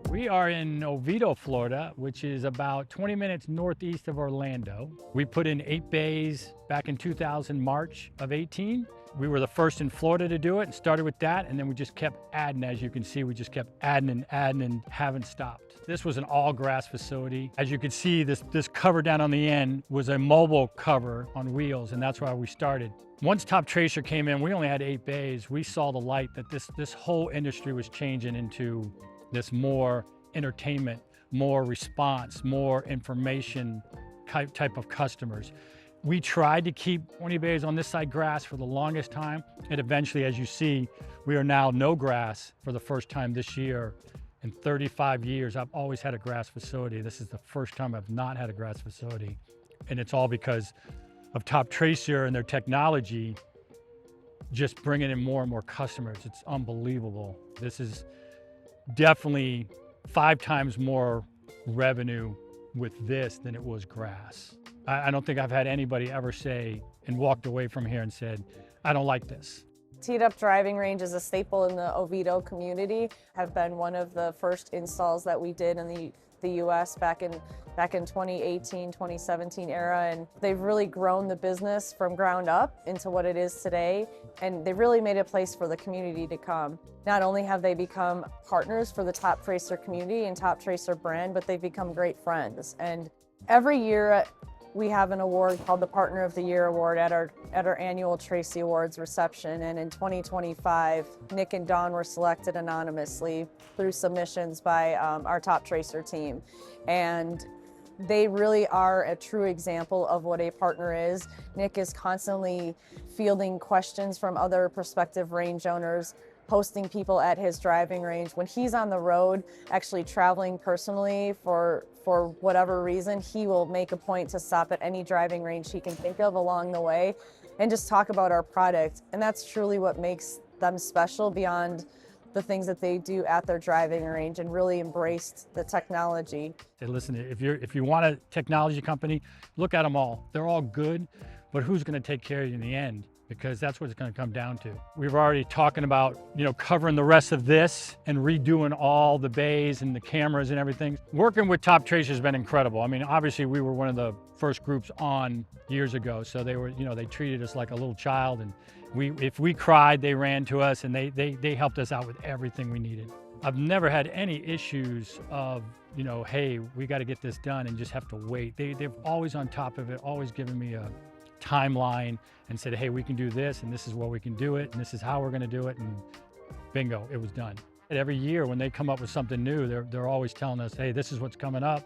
We are in Oviedo, Florida, which is about 20 minutes northeast of Orlando. We put in 8 bays back in 2000, March of 18. We were the first in Florida to do it and started with that, and then we just kept adding. As you can see, we just kept adding and haven't stopped. This was an all grass facility. As you can see, this cover down on the end was a mobile cover on wheels, and that's why we started. Once Top Tracer came in, we only had 8 bays. We saw the light that this whole industry was changing into this more entertainment, more response, more information type of customers. We tried to keep 20 bays on this side grass for the longest time, and eventually, as you see, we are now no grass for the first time this year. In 35 years, I've always had a grass facility. This is the first time I've not had a grass facility, and it's all because of Top Tracer and their technology just bringing in more and more customers. It's unbelievable. This is definitely 5 times more revenue with this than it was grass. I don't think I've had anybody ever say and walked away from here and said, I don't like this. Teed Up Driving Range is a staple in the Oviedo community. Have been one of the first installs that we did in the US back in 2018, 2017 era, and they've really grown the business from ground up into what it is today, and they really made a place for the community to come. Not only have they become partners for the Top Tracer community and Top Tracer brand, but they've become great friends. And every year we have an award called the Partner of the Year Award at our annual Tracy Awards reception. And in 2025, Nick and Dawn were selected anonymously through submissions by our Top Tracer team. And they really are a true example of what a partner is. Nick is constantly fielding questions from other prospective range owners, hosting people at his driving range. When he's on the road, actually traveling personally for whatever reason, he will make a point to stop at any driving range he can think of along the way and just talk about our product. And that's truly what makes them special beyond the things that they do at their driving range, and really embraced the technology. Hey, listen, if you want a technology company, look at them all. They're all good, but who's going to take care of you in the end? Because that's what it's going to come down to. We've already talking about, covering the rest of this and redoing all the bays and the cameras and everything. Working with Top Tracer has been incredible. I mean, obviously we were one of the first groups on years ago, so they were, they treated us like a little child, and if we cried, they ran to us, and they helped us out with everything we needed. I've never had any issues of, hey, we got to get this done and just have to wait. They're always on top of it, always giving me a timeline and said, hey, we can do this, and this is where we can do it, and this is how we're going to do it, and bingo, it was done. And every year when they come up with something new, they're always telling us, hey, this is what's coming up,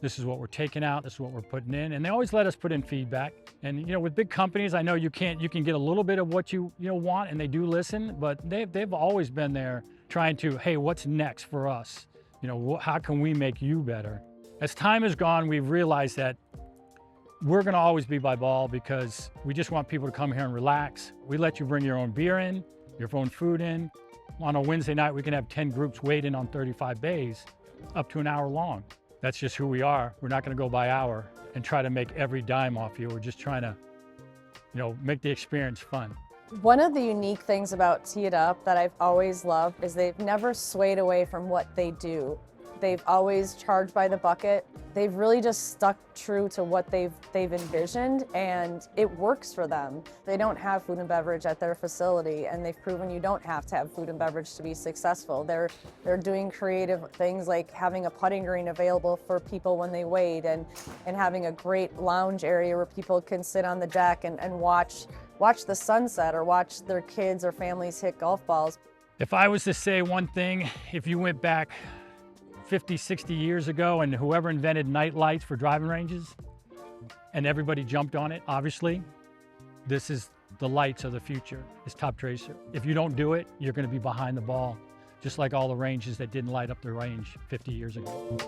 this is what we're taking out, this is what we're putting in, and they always let us put in feedback. And with big companies, I know you can get a little bit of what you want, and they do listen, but they've always been there trying to, hey, what's next for us? How can we make you better? As time has gone, we've realized that we're going to always be by ball, because we just want people to come here and relax. We let you bring your own beer in, your own food in. On a Wednesday night, we can have 10 groups waiting on 35 bays, up to an hour long. That's just who we are. We're not going to go by hour and try to make every dime off you. We're just trying to, make the experience fun. One of the unique things about Teed Up that I've always loved is they've never swayed away from what they do. They've always charged by the bucket. They've really just stuck true to what they've envisioned, and it works for them. They don't have food and beverage at their facility, and they've proven you don't have to have food and beverage to be successful. They're doing creative things like having a putting green available for people when they wait, and having a great lounge area where people can sit on the deck and watch the sunset, or watch their kids or families hit golf balls. If I was to say one thing, if you went back 50, 60 years ago, and whoever invented night lights for driving ranges, and everybody jumped on it, obviously, this is the lights of the future, is Top Tracer. If you don't do it, you're going to be behind the ball, just like all the ranges that didn't light up their range 50 years ago.